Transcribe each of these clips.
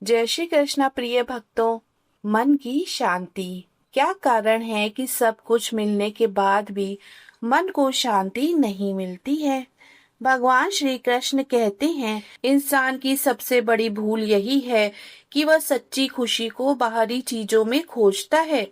जय श्री कृष्णा प्रिय भक्तों। मन की शांति। क्या कारण है कि सब कुछ मिलने के बाद भी मन को शांति नहीं मिलती है? भगवान श्री कृष्ण कहते हैं, इंसान की सबसे बड़ी भूल यही है कि वह सच्ची खुशी को बाहरी चीजों में खोजता है।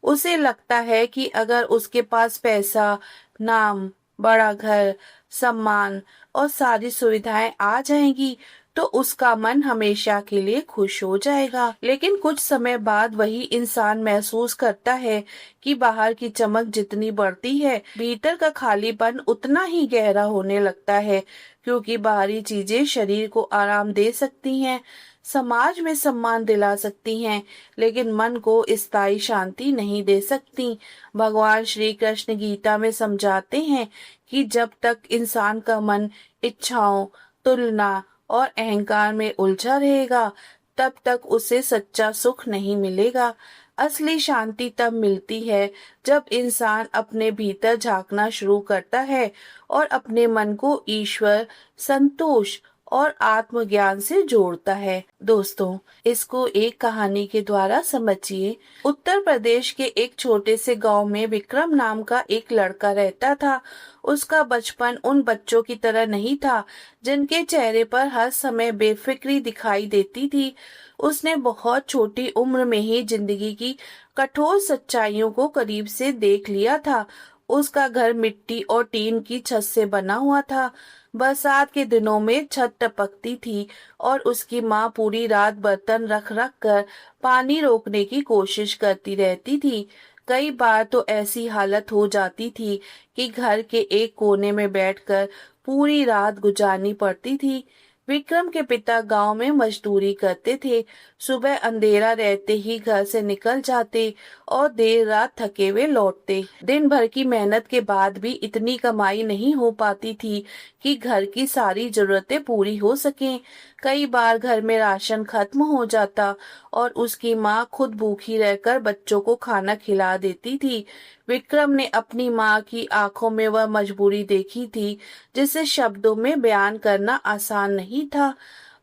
उसे लगता है कि अगर उसके पास पैसा, नाम, बड़ा घर, सम्मान और सारी सुविधाएं आ जाएंगी तो उसका मन हमेशा के लिए खुश हो जाएगा। लेकिन कुछ समय बाद वही इंसान महसूस करता है कि बाहर की चमक जितनी बढ़ती है, भीतर का खालीपन उतना ही गहरा होने लगता है। क्योंकि बाहरी चीजें शरीर को आराम दे सकती हैं, समाज में सम्मान दिला सकती हैं, लेकिन मन को स्थायी शांति नहीं दे सकती। भगवान श्री कृष्ण गीता में समझाते हैं कि जब तक इंसान का मन इच्छाओं, तुलना और अहंकार में उलझा रहेगा, तब तक उसे सच्चा सुख नहीं मिलेगा। असली शांति तब मिलती है जब इंसान अपने भीतर झांकना शुरू करता है और अपने मन को ईश्वर, संतोष और आत्मज्ञान से जोड़ता है। दोस्तों, इसको एक कहानी के द्वारा समझिए। उत्तर प्रदेश के एक छोटे से गांव में विक्रम नाम का एक लड़का रहता था। उसका बचपन उन बच्चों की तरह नहीं था जिनके चेहरे पर हर समय बेफिक्री दिखाई देती थी। उसने बहुत छोटी उम्र में ही जिंदगी की कठोर सच्चाइयों को करीब से देख लिया था। उसका घर मिट्टी और टीन की छत से बना हुआ था। बरसात के दिनों में छत टपकती थी और उसकी माँ पूरी रात बर्तन रख रख कर पानी रोकने की कोशिश करती रहती थी। कई बार तो ऐसी हालत हो जाती थी कि घर के एक कोने में बैठकर पूरी रात गुजारनी पड़ती थी। विक्रम के पिता गांव में मजदूरी करते थे। सुबह अंधेरा रहते ही घर से निकल जाते और देर रात थके हुए लौटते। दिन भर की मेहनत के बाद भी इतनी कमाई नहीं हो पाती थी कि घर की सारी जरूरतें पूरी हो सकें। कई बार घर में राशन खत्म हो जाता और उसकी माँ खुद भूखी रहकर बच्चों को खाना खिला देती थी। विक्रम ने अपनी माँ की आंखों में वह मजबूरी देखी थी जिसे शब्दों में बयान करना आसान नहीं था।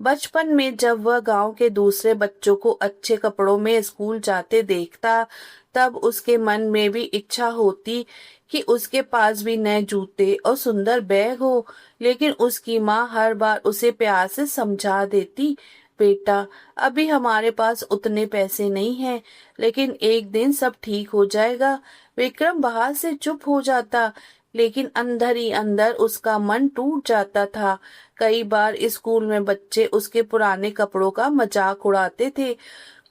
बचपन में जब वह गांव के दूसरे बच्चों को अच्छे कपड़ों में स्कूल जाते देखता, तब उसके मन में भी इच्छा होती कि उसके पास भी नए जूते और सुंदर बैग हो। लेकिन उसकी माँ हर बार उसे प्यार से समझा देती, बेटा, अभी हमारे पास उतने पैसे नहीं हैं, लेकिन एक दिन सब ठीक हो जाएगा। विक्रम बाहर से चुप हो जाता, लेकिन अंदर ही अंदर उसका मन टूट जाता था। कई बार स्कूल में बच्चे उसके पुराने कपड़ों का मजाक उड़ाते थे।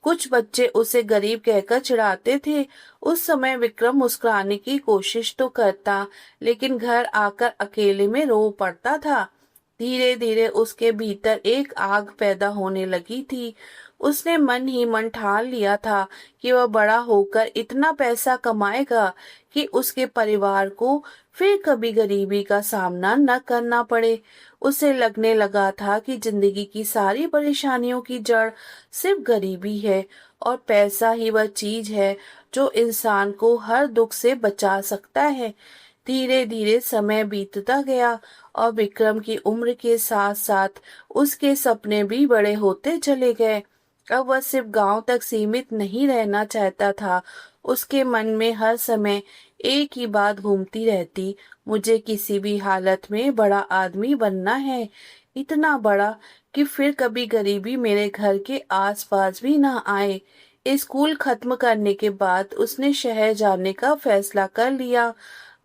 कुछ बच्चे उसे गरीब कहकर चिढ़ाते थे। उस समय विक्रम मुस्कुराने की कोशिश तो करता, लेकिन घर आकर अकेले में रो पड़ता था। धीरे धीरे उसके भीतर एक आग पैदा होने लगी थी। उसने मन ही मन ठान लिया था कि वह बड़ा होकर इतना पैसा कमाएगा कि उसके परिवार को फिर कभी गरीबी का सामना न करना पड़े। उसे लगने लगा था कि जिंदगी की सारी परेशानियों की जड़ सिर्फ गरीबी है और पैसा ही वह चीज है जो इंसान को हर दुख से बचा सकता है। धीरे धीरे समय बीतता गया और विक्रम की उम्र के साथ साथ उसके सपने भी बड़े होते चले गए। अब वह सिर्फ गांव तक सीमित नहीं रहना चाहता था। उसके मन में हर समय एक ही बात घूमती रहती, मुझे किसी भी हालत में बड़ा आदमी बनना है, इतना बड़ा कि फिर कभी गरीबी मेरे घर के आसपास भी ना आए। स्कूल खत्म करने के बाद उसने शहर जाने का फैसला कर लिया।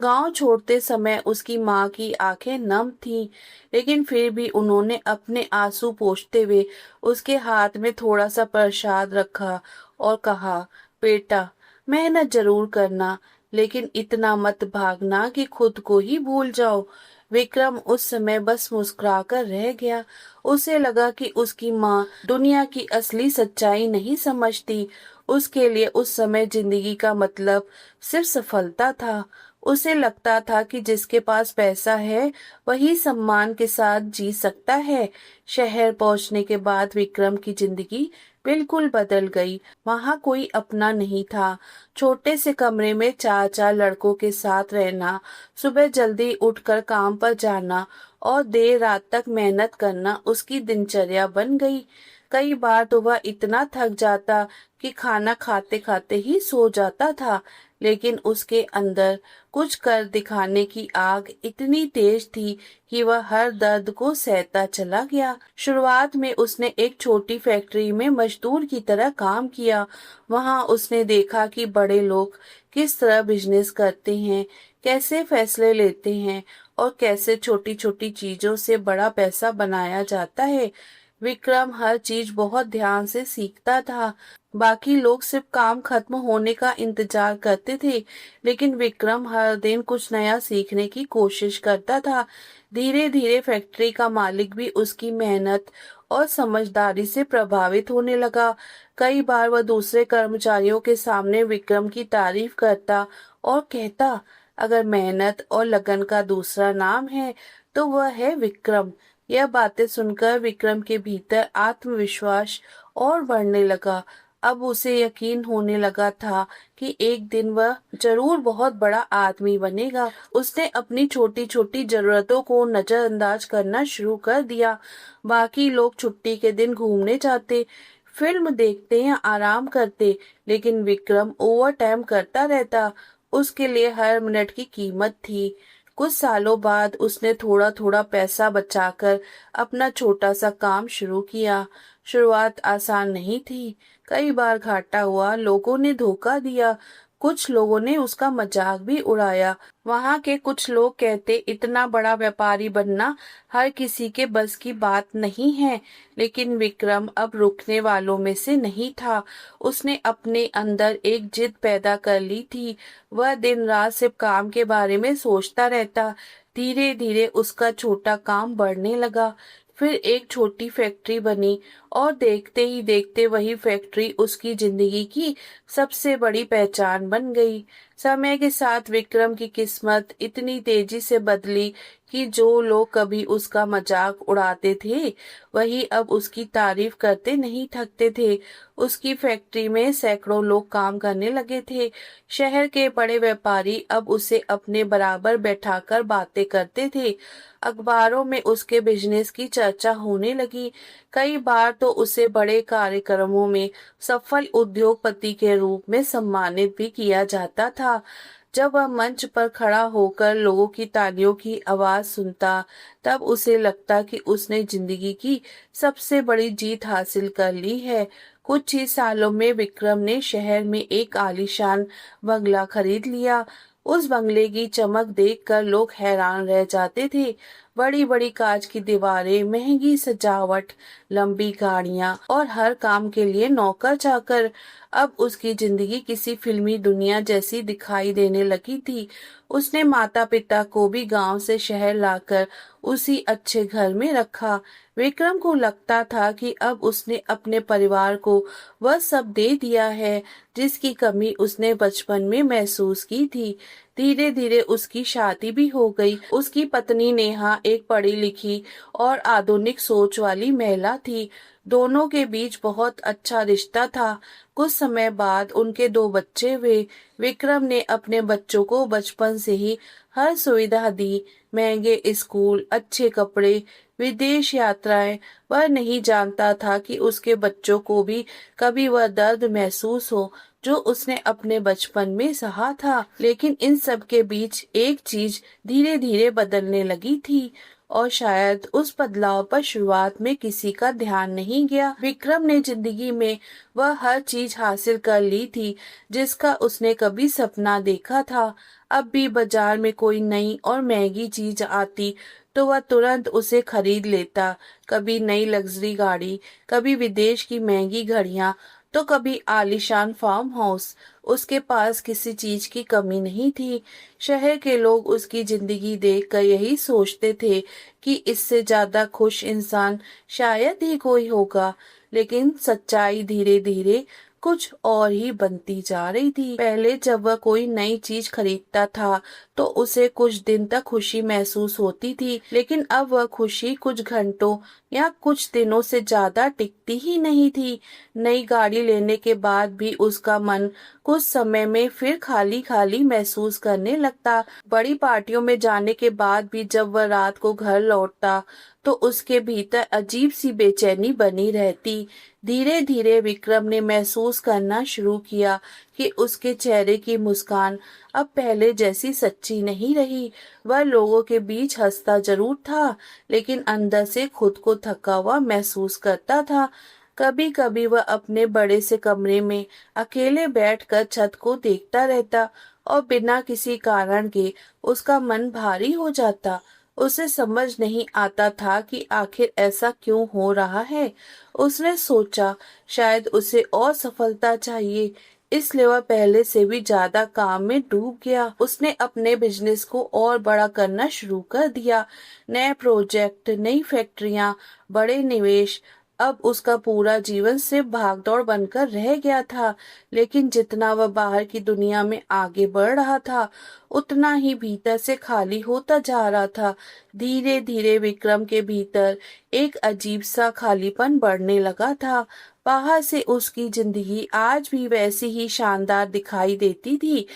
गांव छोड़ते समय उसकी माँ की आंखें नम थीं, लेकिन फिर भी उन्होंने अपने आंसू पोंछते हुए उसके हाथ में थोड़ा सा प्रसाद रखा और कहा, बेटा, मेहनत जरूर करना, लेकिन इतना मत भागना कि खुद को ही भूल जाओ। विक्रम उस समय बस मुस्कुराकर रह गया। उसे लगा कि उसकी माँ दुनिया की असली सच्चाई नहीं समझती। उसके लिए उस समय जिंदगी का मतलब सिर्फ सफलता था। उसे लगता था कि जिसके पास पैसा है वही सम्मान के साथ जी सकता है। शहर पहुंचने के बाद विक्रम की जिंदगी बिल्कुल बदल गई। वहां कोई अपना नहीं था। छोटे से कमरे में चार चार लड़कों के साथ रहना, सुबह जल्दी उठकर काम पर जाना और देर रात तक मेहनत करना उसकी दिनचर्या बन गई। कई बार तो वह इतना थक जाता कि खाना खाते खाते ही सो जाता था, लेकिन उसके अंदर कुछ कर दिखाने की आग इतनी तेज थी कि वह हर दर्द को सहता चला गया। शुरुआत में उसने एक छोटी फैक्ट्री में मजदूर की तरह काम किया। वहां उसने देखा कि बड़े लोग किस तरह बिजनेस करते हैं, कैसे फैसले लेते हैं और कैसे छोटी छोटी चीजों से बड़ा पैसा बनाया जाता है। विक्रम हर चीज बहुत ध्यान से सीखता था। बाकी लोग सिर्फ काम खत्म होने का इंतजार करते थे, लेकिन विक्रम हर दिन कुछ नया सीखने की कोशिश करता था। धीरे धीरे फैक्ट्री का मालिक भी उसकी मेहनत और समझदारी से प्रभावित होने लगा। कई बार वह दूसरे कर्मचारियों के सामने विक्रम की तारीफ करता और कहता, अगर मेहनत और लगन का दूसरा नाम है तो वह है विक्रम। यह बातें सुनकर विक्रम के भीतर आत्मविश्वास और बढ़ने लगा। अब उसे यकीन होने लगा था कि एक दिन वह जरूर बहुत बड़ा आदमी बनेगा। उसने अपनी छोटी छोटी जरूरतों को नजरअंदाज करना शुरू कर दिया। बाकी लोग छुट्टी के दिन घूमने जाते, फिल्म देखते या आराम करते, लेकिन विक्रम ओवर टाइम करता रहता। उसके लिए हर मिनट की कीमत थी। कुछ सालों बाद उसने थोड़ा थोड़ा पैसा बचाकर अपना छोटा सा काम शुरू किया। शुरुआत आसान नहीं थी, कई बार घाटा हुआ, लोगों ने धोखा दिया, कुछ लोगों ने उसका मजाक भी उड़ाया। वहां के कुछ लोग कहते, इतना बड़ा व्यापारी बनना हर किसी के बस की बात नहीं है, लेकिन विक्रम अब रुकने वालों में से नहीं था। उसने अपने अंदर एक जिद पैदा कर ली थी। वह दिन रात सिर्फ काम के बारे में सोचता रहता। धीरे धीरे उसका छोटा काम बढ़ने लगा। फिर एक छोटी फैक्ट्री बनी और देखते ही देखते वही फैक्ट्री उसकी जिंदगी की सबसे बड़ी पहचान बन गई। समय के साथ विक्रम की किस्मत इतनी तेजी से बदली कि जो लोग कभी उसका मजाक उड़ाते थे, वही अब उसकी तारीफ करते नहीं थकते थे। उसकी फैक्ट्री में सैकड़ों लोग काम करने लगे थे। शहर के बड़े व्यापारी अब उसे अपने बराबर बैठाकर बातें करते थे। अखबारों में उसके बिजनेस की चर्चा होने लगी। कई बार तो उसे बड़े कार्यक्रमों में सफल उद्योगपति के रूप में सम्मानित भी किया जाता था। जब वह मंच पर खड़ा होकर लोगों की तालियों की आवाज सुनता, तब उसे लगता कि उसने जिंदगी की सबसे बड़ी जीत हासिल कर ली है। कुछ ही सालों में विक्रम ने शहर में एक आलीशान बंगला खरीद लिया। उस बंगले की चमक देखकर लोग हैरान रह जाते थे। बड़ी बड़ी कांच की दीवारें, महंगी सजावट, लंबी गाड़ियां और हर काम के लिए नौकर चाकर। अब उसकी जिंदगी किसी फिल्मी दुनिया जैसी दिखाई देने लगी थी। उसने माता पिता को भी गांव से शहर लाकर उसी अच्छे घर में रखा। विक्रम को लगता था कि अब उसने अपने परिवार को वह सब दे दिया है जिसकी कमी उसने बचपन में महसूस की थी। धीरे धीरे उसकी शादी भी हो गई। उसकी पत्नी नेहा एक पढ़ी लिखी और आधुनिक सोच वाली महिला थी। दोनों के बीच बहुत अच्छा रिश्ता था। कुछ समय बाद उनके दो बच्चे हुए। विक्रम ने अपने बच्चों को बचपन से ही हर सुविधा दी, महंगे स्कूल, अच्छे कपड़े, विदेश यात्राएं। वह नहीं जानता था कि उसके बच्चों को भी कभी वह दर्द महसूस हो जो उसने अपने बचपन में सहा था। लेकिन इन सब के बीच एक चीज धीरे धीरे बदलने लगी थी और शायद उस बदलाव पर शुरुआत में किसी का ध्यान नहीं गया। विक्रम ने जिंदगी में वह हर चीज हासिल कर ली थी जिसका उसने कभी सपना देखा था। अब भी बाजार में कोई नई और महंगी चीज आती तो वह तुरंत उसे खरीद लेता। कभी नई लग्जरी गाड़ी, कभी विदेश की महंगी घड़ियां, तो कभी आलीशान फार्म हाउस। उसके पास किसी चीज की कमी नहीं थी। शहर के लोग उसकी जिंदगी देखकर यही सोचते थे कि इससे ज्यादा खुश इंसान शायद ही कोई होगा। लेकिन सच्चाई धीरे धीरे कुछ और ही बनती जा रही थी। पहले जब वह कोई नई चीज खरीदता था तो उसे कुछ दिन तक खुशी महसूस होती थी, लेकिन अब वह खुशी कुछ घंटों या कुछ दिनों से ज्यादा टिकती ही नहीं थी। नई गाड़ी लेने के बाद भी उसका मन कुछ समय में फिर खाली खाली महसूस करने लगता। बड़ी पार्टियों में जाने के बाद भी जब वह रात को घर लौटता तो उसके भीतर अजीब सी बेचैनी बनी रहती। धीरे धीरे विक्रम ने महसूस करना शुरू किया कि उसके चेहरे की मुस्कान अब पहले जैसी सच्ची नहीं रही। वह लोगों के बीच हंसता जरूर था, लेकिन अंदर से खुद को थका हुआ महसूस करता था। कभी कभी वह अपने बड़े से कमरे में अकेले बैठकर छत को देखता रहता और बिना किसी कारण के उसका मन भारी हो जाता। उसे समझ नहीं आता था कि आखिर ऐसा क्यों हो रहा है। उसने सोचा शायद उसे और सफलता चाहिए, इसलिए वह पहले से भी ज्यादा काम में डूब गया। उसने अपने बिजनेस को और बड़ा करना शुरू कर दिया। नए प्रोजेक्ट, नई फैक्ट्रियां, बड़े निवेश। अब उसका पूरा जीवन सिर्फ भागदौड़ बनकर रह गया था। लेकिन जितना वह बाहर की दुनिया में आगे बढ़ रहा था, उतना ही भीतर से खाली होता जा रहा था। धीरे धीरे विक्रम के भीतर एक अजीब सा खालीपन बढ़ने लगा था। बाहर से उसकी जिंदगी आज भी वैसी ही शानदार दिखाई देती थी,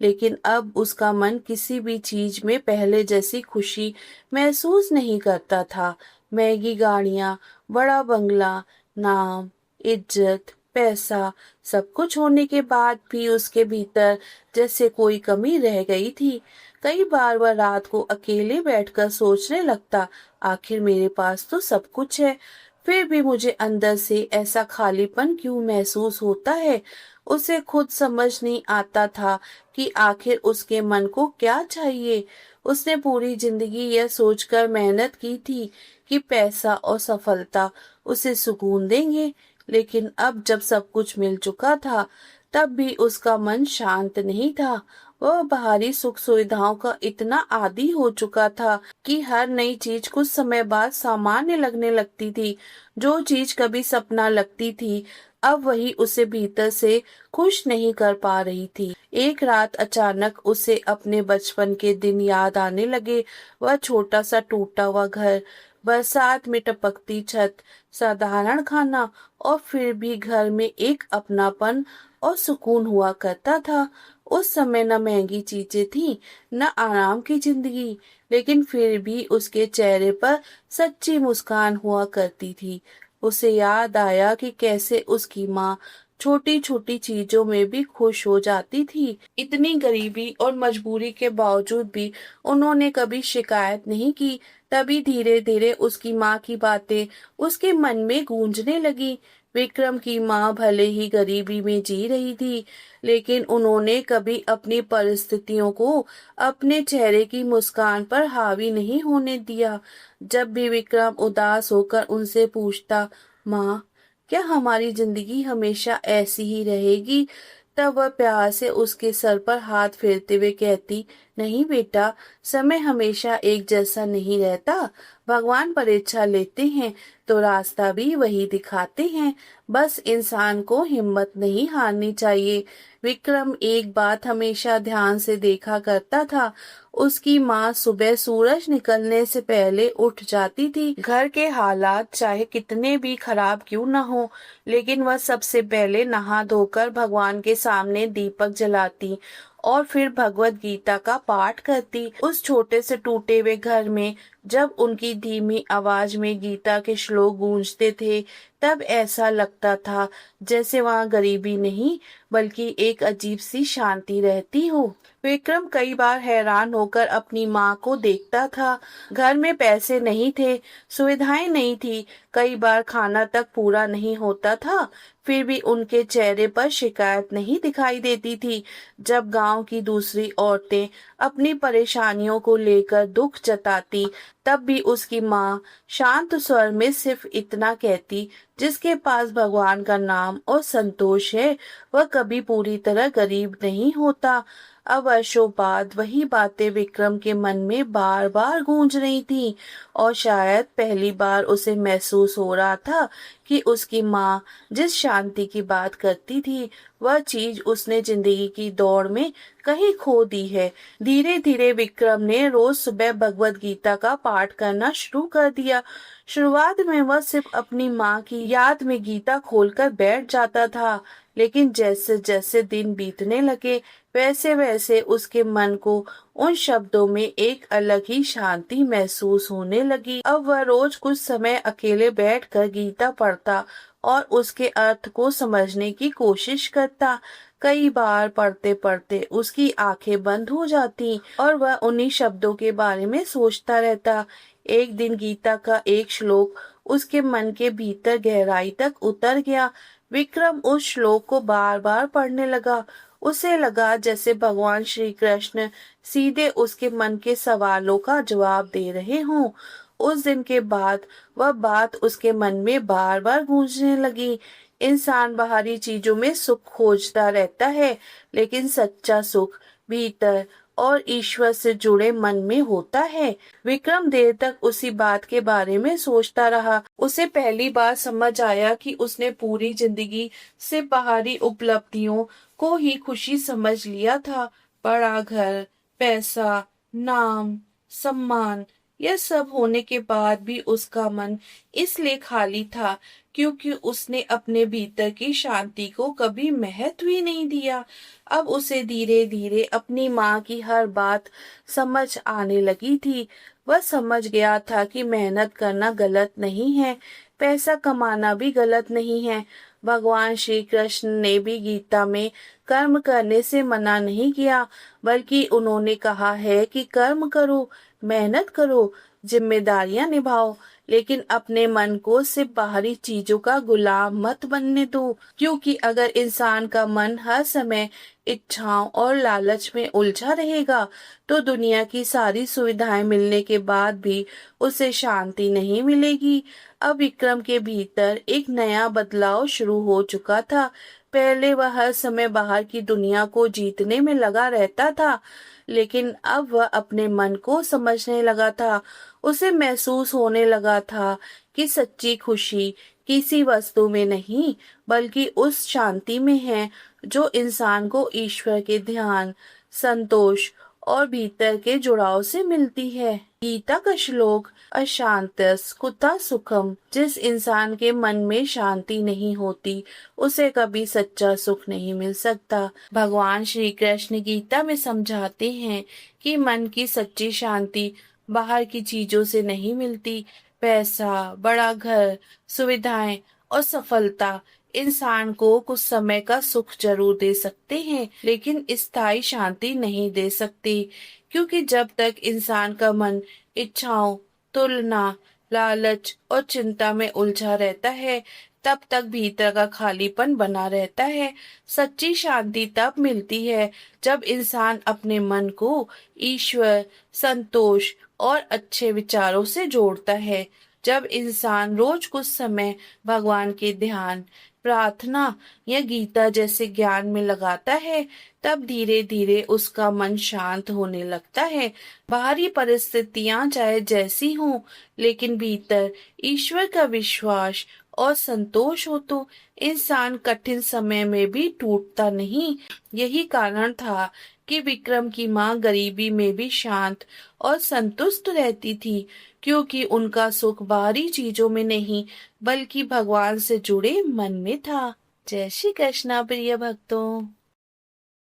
लेकिन अब उसका मन किसी भी चीज में पहले जैसी खुशी महसूस नहीं करता था। महंगी गाड़ियां, बड़ा बंगला, नाम, इज्जत, पैसा, सब कुछ होने के बाद भी उसके भीतर जैसे कोई कमी रह गई थी। कई बार वह रात को अकेले बैठकर सोचने लगता, आखिर मेरे पास तो सब कुछ है, फिर भी मुझे अंदर से ऐसा खालीपन क्यों महसूस होता है। उसे खुद समझ नहीं आता था कि आखिर उसके मन को क्या चाहिए। उसने पूरी जिंदगी यह सोचकर मेहनत की थी कि पैसा और सफलता उसे सुकून देंगे, लेकिन अब जब सब कुछ मिल चुका था, तब भी उसका मन शांत नहीं था। वह बाहरी सुख सुविधाओं का इतना आदी हो चुका था कि हर नई चीज कुछ समय बाद सामान्य लगने लगती थी। जो चीज कभी सपना लगती थी, अब वही उसे भीतर से खुश नहीं कर पा रही थी। एक रात अचानक उसे अपने बचपन के दिन याद आने लगे। वह छोटा सा टूटा हुआ घर, बरसात में टपकती छत, साधारण खाना, और फिर भी घर में एक अपनापन और सुकून हुआ करता था। उस समय न महंगी चीजें थी, न आराम की जिंदगी, लेकिन फिर भी उसके चेहरे पर सच्ची मुस्कान हुआ करती थी। उसे याद आया कि कैसे उसकी माँ छोटी छोटी चीजों में भी खुश हो जाती थी। इतनी गरीबी और मजबूरी के बावजूद भी उन्होंने कभी शिकायत नहीं की। तभी धीरे धीरे उसकी माँ की बातें उसके मन में गूंजने लगी। विक्रम की माँ भले ही गरीबी में जी रही थी, लेकिन उन्होंने कभी अपनी परिस्थितियों को अपने चेहरे की मुस्कान पर हावी नहीं होने दिया। जब भी विक्रम उदास होकर उनसे पूछता, माँ, क्या हमारी जिंदगी हमेशा ऐसी ही रहेगी, तब वह प्यार से उसके सर पर हाथ फेरते हुए कहती, नहीं बेटा, समय हमेशा एक जैसा नहीं रहता। भगवान परीक्षा लेते हैं तो रास्ता भी वही दिखाते हैं। बस इंसान को हिम्मत नहीं हारनी चाहिए। विक्रम एक बात हमेशा ध्यान से देखा करता था। उसकी माँ सुबह सूरज निकलने से पहले उठ जाती थी। घर के हालात चाहे कितने भी खराब क्यों न हो, लेकिन वह सबसे पहले नहा धोकर भगवान के सामने दीपक जलाती और फिर भगवत गीता का पाठ करती। उस छोटे से टूटे हुए घर में जब उनकी धीमी आवाज में गीता के श्लोक गूंजते थे, तब ऐसा लगता था जैसे वहां गरीबी नहीं, बल्कि एक अजीब सी शांति रहती हो। विक्रम कई बार हैरान होकर अपनी माँ को देखता था। घर में पैसे नहीं थे, सुविधाएं नहीं थी, कई बार खाना तक पूरा नहीं होता था, फिर भी उनके चेहरे पर शिकायत नहीं दिखाई देती थी। जब गांव की दूसरी औरतें अपनी परेशानियों को लेकर दुख जताती, तब भी उसकी माँ शांत स्वर में सिर्फ इतना कहती, जिसके पास भगवान का नाम और संतोष है, वह कभी पूरी तरह गरीब नहीं होता। अब वर्षों बाद वही बातें विक्रम के मन में बार बार गूंज रही थी, और शायद पहली बार उसे महसूस हो रहा था कि उसकी माँ जिस शांति की बात करती थी, वह चीज उसने जिंदगी की दौड़ में कहीं खो दी है। धीरे धीरे विक्रम ने रोज सुबह भगवत गीता का पाठ करना शुरू कर दिया। शुरुआत में वह सिर्फ अपनी माँ की याद में गीता खोलकर बैठ जाता था, लेकिन जैसे जैसे दिन बीतने लगे वैसे वैसे उसके मन को उन शब्दों में एक अलग ही शांति महसूस होने लगी। अब वह रोज कुछ समय अकेले बैठकर गीता पढ़ता और उसके अर्थ को समझने की कोशिश करता। कई बार पढ़ते पढ़ते उसकी आंखें बंद हो जाती और वह उन्हीं शब्दों के बारे में सोचता रहता। एक दिन गीता का एक श्लोक उसके मन के भीतर गहराई तक उतर गया। विक्रम उस श्लोक को बार बार पढ़ने लगा। उसे लगा जैसे भगवान श्री कृष्ण सीधे उसके मन के सवालों का जवाब दे रहे हों। उस दिन के बाद वह बात उसके मन में बार बार गूंजने लगी। इंसान बाहरी चीजों में सुख खोजता रहता है, लेकिन सच्चा सुख भीतर और ईश्वर से जुड़े मन में होता है। विक्रम देर तक उसी बात के बारे में सोचता रहा। उसे पहली बार समझ आया कि उसने पूरी जिंदगी सिर्फ बाहरी उपलब्धियों को ही खुशी समझ लिया था। बड़ा घर, पैसा, नाम, सम्मान, यह सब होने के बाद भी उसका मन इसलिए खाली था क्योंकि उसने अपने भीतर की शांति को कभी महत्व ही नहीं दिया। अब उसे धीरे धीरे अपनी माँ की हर बात समझ आने लगी थी। वह समझ गया था कि मेहनत करना गलत नहीं है, पैसा कमाना भी गलत नहीं है। भगवान श्री कृष्ण ने भी गीता में कर्म करने से मना नहीं किया, बल्कि उन्होंने कहा है कि कर्म करो, मेहनत करो, जिम्मेदारियां निभाओ, लेकिन अपने मन को सिर्फ बाहरी चीजों का गुलाम मत बनने दो। क्योंकि अगर इंसान का मन हर समय इच्छाओं और लालच में उलझा रहेगा तो दुनिया की सारी सुविधाएं मिलने के बाद भी उसे शांति नहीं मिलेगी। अब विक्रम के भीतर एक नया बदलाव शुरू हो चुका था। पहले वह हर समय बाहर की दुनिया को जीतने में लगा रहता था, लेकिन अब वह अपने मन को समझने लगा था। उसे महसूस होने लगा था कि सच्ची खुशी किसी वस्तु में नहीं, बल्कि उस शांति में है जो इंसान को ईश्वर के ध्यान, संतोष और भीतर के जुड़ाव से मिलती है। गीता का श्लोक अशांतस कुतः सुखम, जिस इंसान के मन में शांति नहीं होती उसे कभी सच्चा सुख नहीं मिल सकता। भगवान श्री कृष्ण गीता में समझाते हैं कि मन की सच्ची शांति बाहर की चीजों से नहीं मिलती। पैसा, बड़ा घर, सुविधाएं और सफलता इंसान को कुछ समय का सुख जरूर दे सकते हैं, लेकिन स्थायी शांति नहीं दे सकते। क्योंकि जब तक इंसान का मन इच्छाओं, तुलना, लालच और चिंता में उलझा रहता है, तब तक भीतर का खालीपन बना रहता है। सच्ची शांति तब मिलती है जब इंसान अपने मन को ईश्वर, संतोष और अच्छे विचारों से जोड़ता है। जब इंसान रोज कुछ समय भगवान के ध्यान, प्रार्थना या गीता जैसे ज्ञान में लगाता है, तब धीरे धीरे उसका मन शांत होने लगता है। बाहरी परिस्थितियां चाहे जैसी हों, लेकिन भीतर ईश्वर का विश्वास और संतोष हो तो इंसान कठिन समय में भी टूटता नहीं। यही कारण था कि विक्रम की माँ गरीबी में भी शांत और संतुष्ट रहती थी, क्योंकि उनका सुख बाहरी चीजों में नहीं बल्कि भगवान से जुड़े मन में था। जय श्री कृष्णा प्रिय भक्तों।